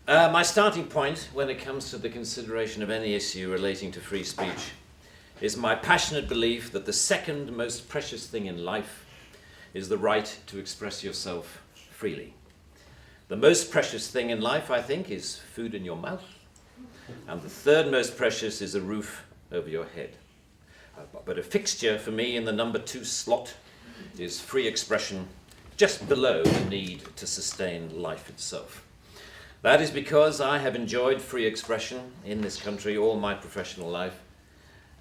My starting point when it comes to the consideration of any issue relating to free speech is my passionate belief that the second most precious thing in life is the right to express yourself freely. The most precious thing in life, I think, is food in your mouth, and the third most precious is a roof over your head. But a fixture for me in the number 2 slot is free expression, just below the need to sustain life itself. That is because I have enjoyed free expression in this country all my professional life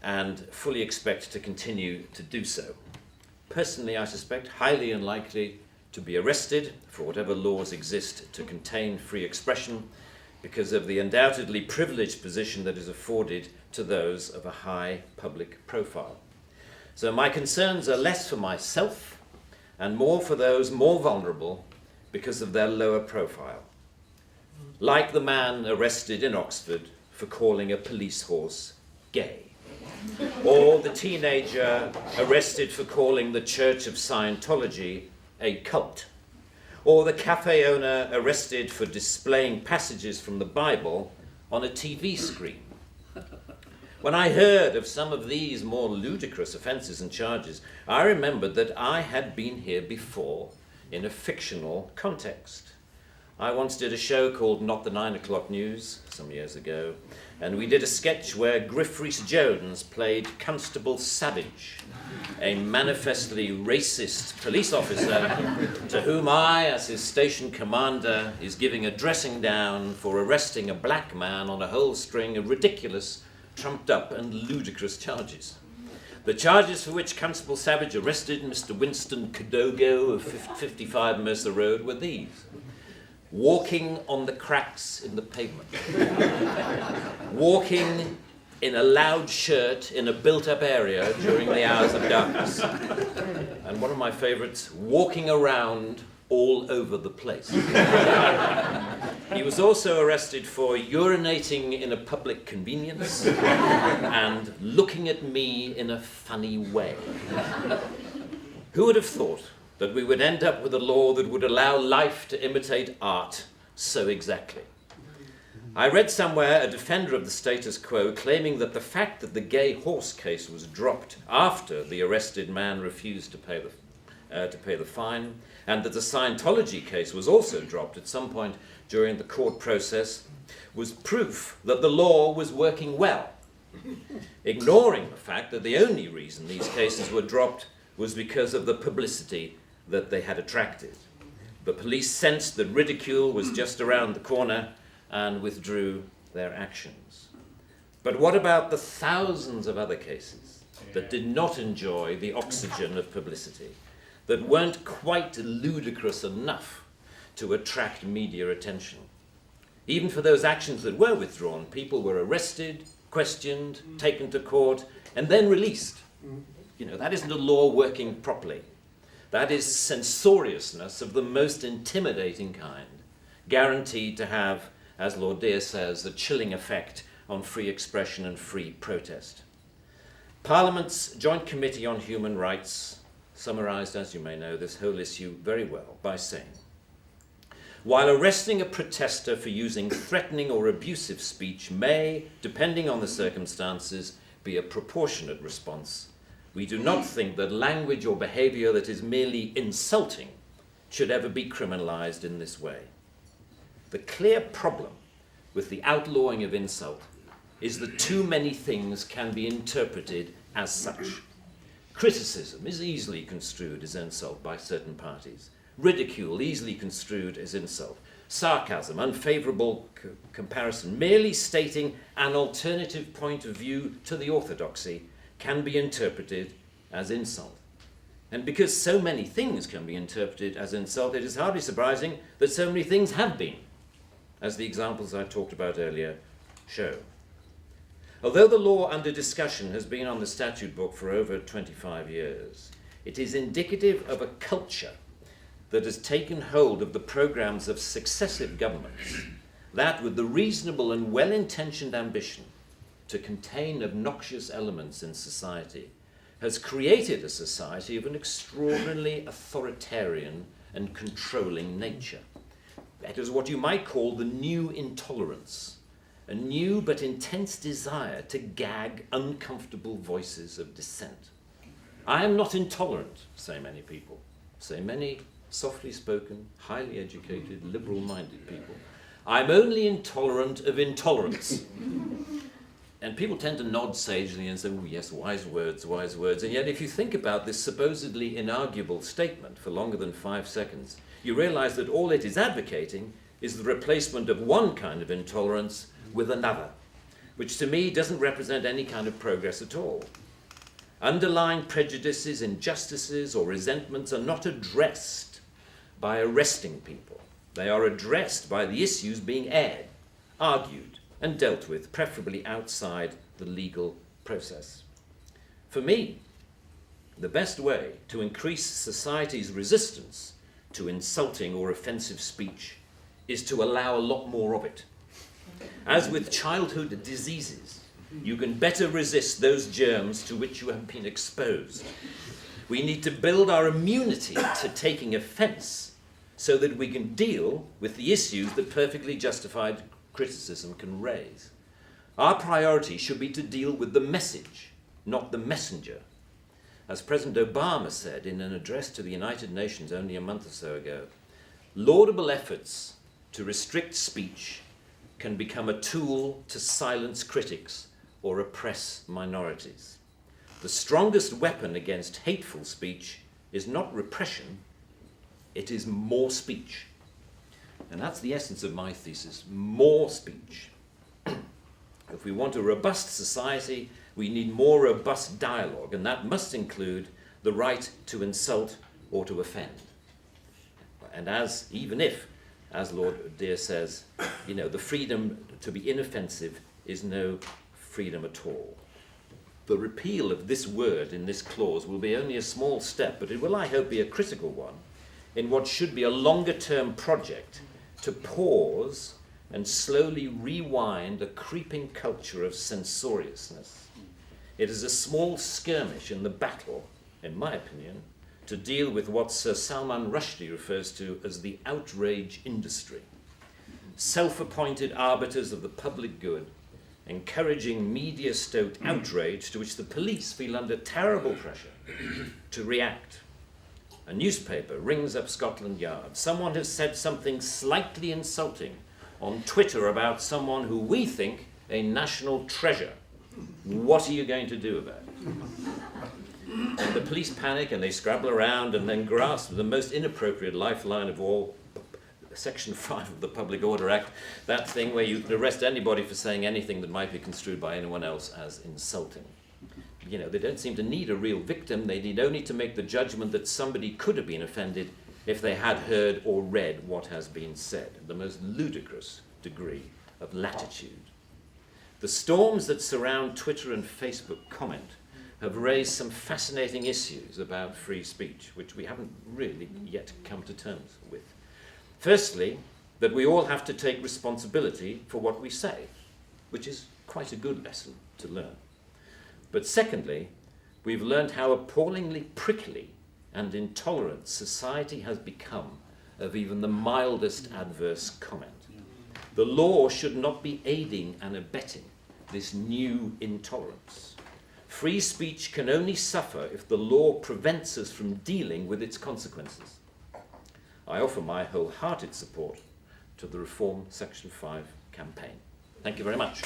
and fully expect to continue to do so. Personally, I suspect highly unlikely to be arrested for whatever laws exist to contain free expression because of the undoubtedly privileged position that is afforded to those of a high public profile. So my concerns are less for myself and more for those more vulnerable because of their lower profile. Like the man arrested in Oxford for calling a police horse gay, or the teenager arrested for calling the Church of Scientology a cult, or the cafe owner arrested for displaying passages from the Bible on a TV screen. When I heard of some of these more ludicrous offences and charges, I remembered that I had been here before in a fictional context. I once did a show called Not the 9 O'Clock News some years ago, and we did a sketch where Griff Rhys-Jones played Constable Savage, a manifestly racist police officer to whom I, as his station commander, is giving a dressing down for arresting a black man on a whole string of ridiculous, trumped up and ludicrous charges. The charges for which Constable Savage arrested Mr. Winston Kadogo of 55 Mercer Road were these: walking on the cracks in the pavement, walking in a loud shirt in a built-up area during the hours of darkness, and one of my favourites, walking around all over the place. He was also arrested for urinating in a public convenience and looking at me in a funny way. Who would have thought that we would end up with a law that would allow life to imitate art so exactly? I read somewhere a defender of the status quo claiming that the fact that the gay horse case was dropped after the arrested man refused to pay the fine, and that the Scientology case was also dropped at some point during the court process, was proof that the law was working well, ignoring the fact that the only reason these cases were dropped was because of the publicity that they had attracted. The police sensed that ridicule was just around the corner and withdrew their actions. But what about the thousands of other cases that did not enjoy the oxygen of publicity, that weren't quite ludicrous enough to attract media attention? Even for those actions that were withdrawn, people were arrested, questioned, taken to court, and then released. That isn't a law working properly. That is censoriousness of the most intimidating kind, guaranteed to have, as Lord Dear says, a chilling effect on free expression and free protest. Parliament's Joint Committee on Human Rights summarised, as you may know, this whole issue very well by saying, while arresting a protester for using threatening or abusive speech may, depending on the circumstances, be a proportionate response, we do not think that language or behaviour that is merely insulting should ever be criminalised in this way. The clear problem with the outlawing of insult is that too many things can be interpreted as such. Criticism is easily construed as insult by certain parties. Ridicule easily construed as insult. Sarcasm, unfavourable comparison, merely stating an alternative point of view to the orthodoxy can be interpreted as insult. And because so many things can be interpreted as insult, it is hardly surprising that so many things have been, as the examples I talked about earlier show. Although the law under discussion has been on the statute book for over 25 years, it is indicative of a culture that has taken hold of the programs of successive governments, that with the reasonable and well-intentioned ambition to contain obnoxious elements in society, has created a society of an extraordinarily authoritarian and controlling nature. That is what you might call the new intolerance, a new but intense desire to gag uncomfortable voices of dissent. I am not intolerant, say many people, say many softly spoken, highly educated, liberal-minded people. I'm only intolerant of intolerance. And people tend to nod sagely and say, oh yes, wise words, wise words. And yet if you think about this supposedly inarguable statement for longer than 5 seconds, you realize that all it is advocating is the replacement of one kind of intolerance with another, which to me doesn't represent any kind of progress at all. Underlying prejudices, injustices, or resentments are not addressed by arresting people. They are addressed by the issues being aired, argued, and dealt with, preferably outside the legal process. For me, the best way to increase society's resistance to insulting or offensive speech is to allow a lot more of it. As with childhood diseases, you can better resist those germs to which you have been exposed. We need to build our immunity to taking offense so that we can deal with the issues that perfectly justified criticism can raise. Our priority should be to deal with the message, not the messenger. As President Obama said in an address to the United Nations only a month or so ago, laudable efforts to restrict speech can become a tool to silence critics or oppress minorities. The strongest weapon against hateful speech is not repression, it is more speech. And that's the essence of my thesis, more speech. If we want a robust society, we need more robust dialogue, and that must include the right to insult or to offend. And even if, as Lord Dear says, the freedom to be inoffensive is no freedom at all. The repeal of this word in this clause will be only a small step, but it will, I hope, be a critical one in what should be a longer-term project to pause and slowly rewind a creeping culture of censoriousness. It is a small skirmish in the battle, in my opinion, to deal with what Sir Salman Rushdie refers to as the outrage industry. Self-appointed arbiters of the public good, encouraging media-stoked outrage to which the police feel under terrible pressure to react. A newspaper rings up Scotland Yard. Someone has said something slightly insulting on Twitter about someone who we think a national treasure. What are you going to do about it? And the police panic and they scrabble around and then grasp the most inappropriate lifeline of all, Section 5 of the Public Order Act, that thing where you can arrest anybody for saying anything that might be construed by anyone else as insulting. They don't seem to need a real victim. They need only to make the judgment that somebody could have been offended if they had heard or read what has been said. The most ludicrous degree of latitude. The storms that surround Twitter and Facebook comment have raised some fascinating issues about free speech, which we haven't really yet come to terms with. Firstly, that we all have to take responsibility for what we say, which is quite a good lesson to learn. But secondly, we've learned how appallingly prickly and intolerant society has become of even the mildest adverse comment. The law should not be aiding and abetting this new intolerance. Free speech can only suffer if the law prevents us from dealing with its consequences. I offer my wholehearted support to the Reform Section 5 campaign. Thank you very much.